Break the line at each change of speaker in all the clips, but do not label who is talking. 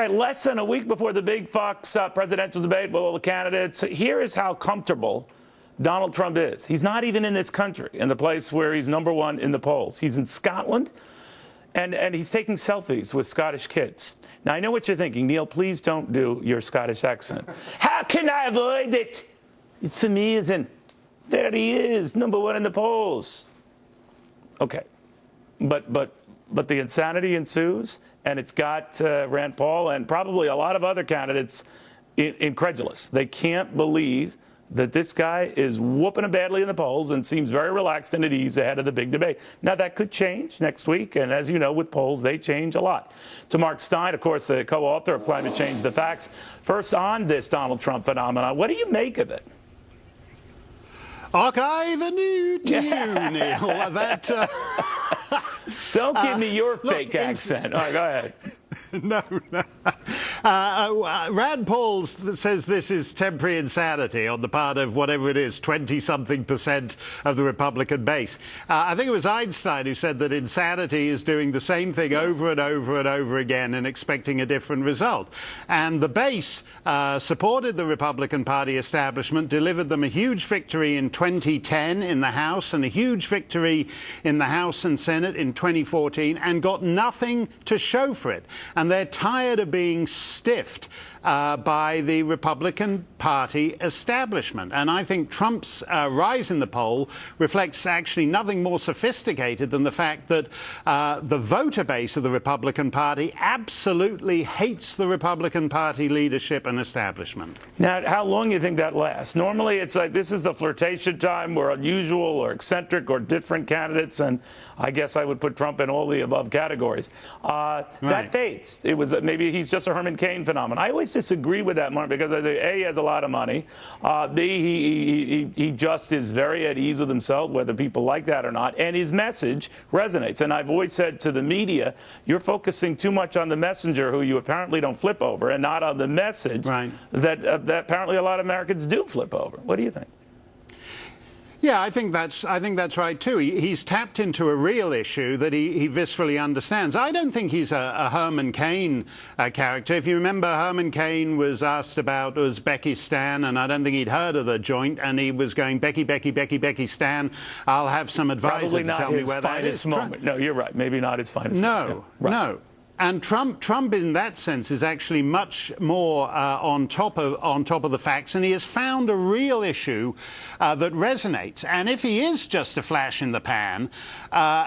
right, less than a week before the big Fox presidential debate with all the candidates, here is how comfortable Donald Trump is. He's not even in this country, in the place where he's #1 in the polls. He's in Scotland, and he's taking selfies with Scottish kids. Now, I know what you're thinking. Neil, please don't do your Scottish accent. How can I avoid it? It's amazing. There he is, #1 in the polls. Okay, but the insanity ensues, and it's got Rand Paul and probably a lot of other candidates incredulous. They can't believe that this guy is whooping them badly in the polls and seems very relaxed and at ease ahead of the big debate. Now, that could change next week, and as you know, with polls, they change a lot. To Mark Steyn, of course, the co-author of Climate Change, The Facts. First on this Donald Trump phenomenon, what do you make of it?
The new to you, Neil.
Don't give me your fake accent. All right, go ahead.
No. Rand Paul says this is temporary insanity on the part of whatever it is, 20-something% of the Republican base. I think it was Einstein who said that insanity is doing the same thing over and over and over again and expecting a different result. And the base supported the Republican Party establishment, delivered them a huge victory in 2010 in the House and a huge victory in the House and Senate in 2014, and got nothing to show for it. And they're tired of being stiffed by the Republican Party establishment. And I think Trump's rise in the poll reflects actually nothing more sophisticated than the fact that the voter base of the Republican Party absolutely hates the Republican Party leadership and establishment.
Now, how long do you think that lasts? Normally, it's like this is the flirtation time where unusual or eccentric or different candidates, and I guess I would put Trump in all the above categories. That fades. It was maybe he's just a Herman Cain phenomenon. I always disagree with that, Mark, because A, he has a lot of money. B, he just is very at ease with himself, whether people like that or not, and his message resonates. And I've always said to the media, you're focusing too much on the messenger, who you apparently don't flip over, and not on the message that apparently a lot of Americans do flip over. What do you think?
Yeah, I think that's right too. He's tapped into a real issue that he viscerally understands. I don't think he's a Herman Cain character. If you remember, Herman Cain was asked about Uzbekistan, and I don't think he'd heard of the joint, and he was going, Becky Stan, I'll have some advisor to tell me where that is.
Moment. No, you're right. Maybe not his finest moment.
No. And Trump, in that sense, is actually much more on top of the facts, and he has found a real issue that resonates. And if he is just a flash in the pan,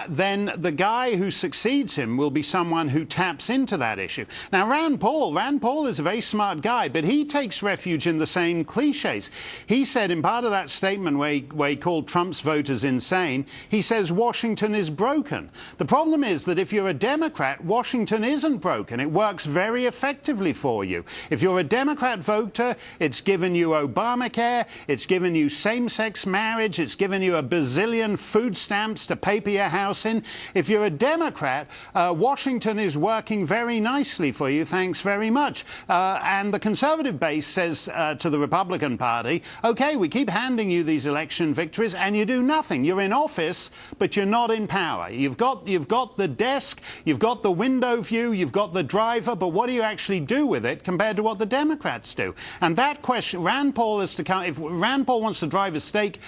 then the guy who succeeds him will be someone who taps into that issue. Now, Rand Paul is a very smart guy, but he takes refuge in the same cliches. He said in part of that statement where he called Trump's voters insane, he says Washington is broken. The problem is that if you're a Democrat, Washington isn't broken. It works very effectively for you. If you're a Democrat voter, it's given you Obamacare, it's given you same-sex marriage, it's given you a bazillion food stamps to paper your house in. If you're a Democrat, Washington is working very nicely for you, thanks very much. And the conservative base says to the Republican Party, okay, we keep handing you these election victories and you do nothing. You're in office, but you're not in power. You've got the desk, you've got the window view, you've got the driver, but what do you actually do with it compared to what the Democrats do? And that question, Rand Paul is to come. If Rand Paul wants to drive a stake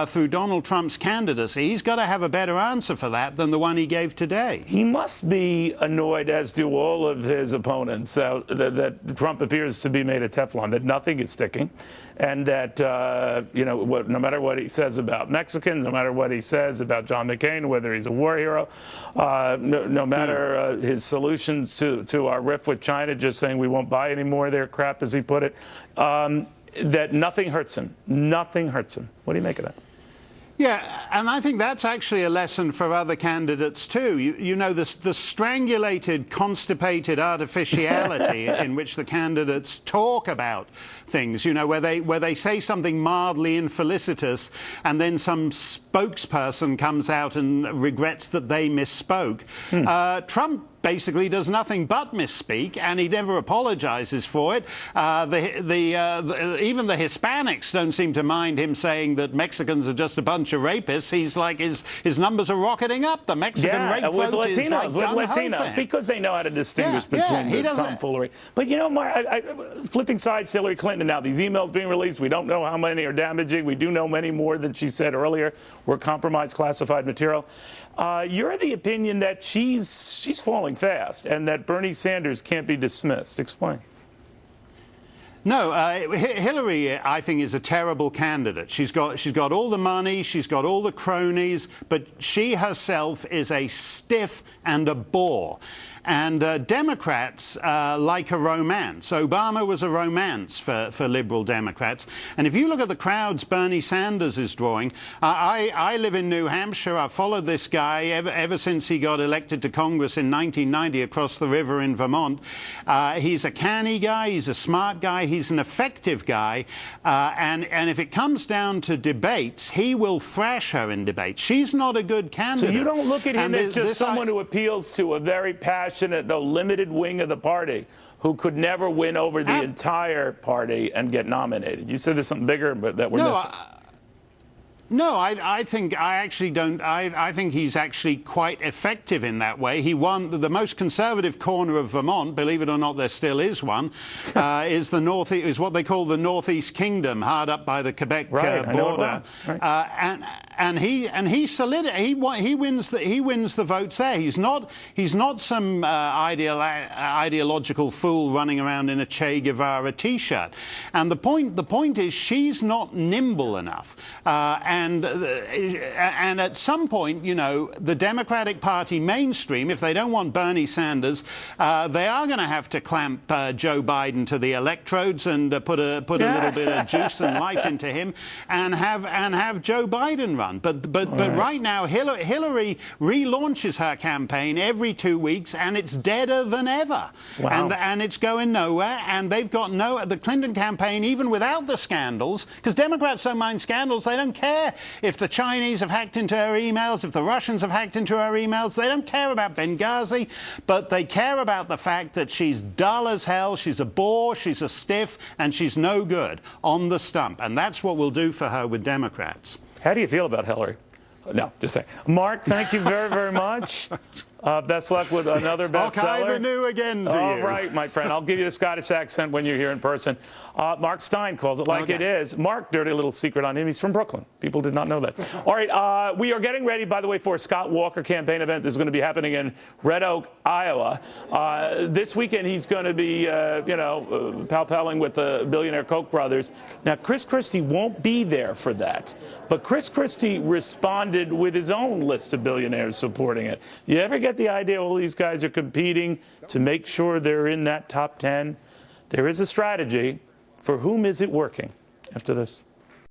through Donald Trump's candidacy, he's got to have a better answer for that than the one he gave today.
He must be annoyed, as do all of his opponents, that Trump appears to be made of Teflon, that nothing is sticking, and that no matter what he says about Mexicans, no matter what he says about John McCain, whether he's a war hero, no matter his solutions to our rift with China, just saying we won't buy any more of their crap, as he put it, that nothing hurts him. Nothing hurts him. What do you make of that?
Yeah, and I think that's actually a lesson for other candidates too. You know, the strangulated, constipated artificiality in which the candidates talk about things, you know, where they say something mildly infelicitous and then some spokesperson comes out and regrets that they misspoke. basically does nothing but misspeak, and he never apologizes for it. Even the Hispanics don't seem to mind him saying that Mexicans are just a bunch of rapists. He's like, his numbers are rocketing up. The Mexican rape
with
vote is like
Latinos, because they know how to distinguish between the tomfoolery. But you know, flipping sides, Hillary Clinton, now these emails being released, we don't know how many are damaging. We do know many more than she said earlier were compromised classified material. You're the opinion that she's falling fast and that Bernie Sanders can't be dismissed. Explain.
No, Hillary, I think, is a terrible candidate. She's got all the money, she's got all the cronies, but she herself is a stiff and a bore. And Democrats like a romance. Obama was a romance for liberal Democrats. And if you look at the crowds Bernie Sanders is drawing, I live in New Hampshire. I've followed this guy ever since he got elected to Congress in 1990 across the river in Vermont. He's a canny guy. He's a smart guy. He's an effective guy. And if it comes down to debates, he will thrash her in debates. She's not a good candidate.
So you don't look at him as just someone who appeals to a very passionate, though limited wing of the party who could never win over the entire party and get nominated. You said there's something bigger, but that we're missing.
No, I think I actually don't. I think he's actually quite effective in that way. He won the most conservative corner of Vermont. Believe it or not, there still is one. Is what they call the Northeast Kingdom, hard up by the Quebec border. And he wins the votes there. He's not some ideological fool running around in a Che Guevara T-shirt. And the point is, she's not nimble enough. And at some point, you know, the Democratic Party mainstream, if they don't want Bernie Sanders, they are going to have to clamp Joe Biden to the electrodes and put a little bit of juice and life into him, and have Joe Biden run. But right now, Hillary relaunches her campaign every 2 weeks, and it's deader than ever.
Wow.
And it's going nowhere. And they've got the Clinton campaign, even without the scandals, because Democrats don't mind scandals. They don't care if the Chinese have hacked into her emails, if the Russians have hacked into her emails. They don't care about Benghazi, but they care about the fact that she's dull as hell, she's a bore, she's a stiff, and she's no good on the stump. And that's what we'll do for her with Democrats.
How do you feel about Hillary? No, just saying. Mark, thank you very, very much. Best luck with another bestseller.
Okay, the new again to you.
All right, my friend. I'll give you the Scottish accent when you're here in person. Mark Steyn calls it like it is. Mark, dirty little secret on him. He's from Brooklyn. People did not know that. All right, we are getting ready, by the way, for a Scott Walker campaign event. This is going to be happening in Red Oak, Iowa. This weekend, he's going to be, pal-palling with the billionaire Koch brothers. Now, Chris Christie won't be there for that. But Chris Christie responded with his own list of billionaires supporting it. You ever get the idea all these guys are competing to make sure they're in that top 10? There is a strategy. For whom is it working? After this.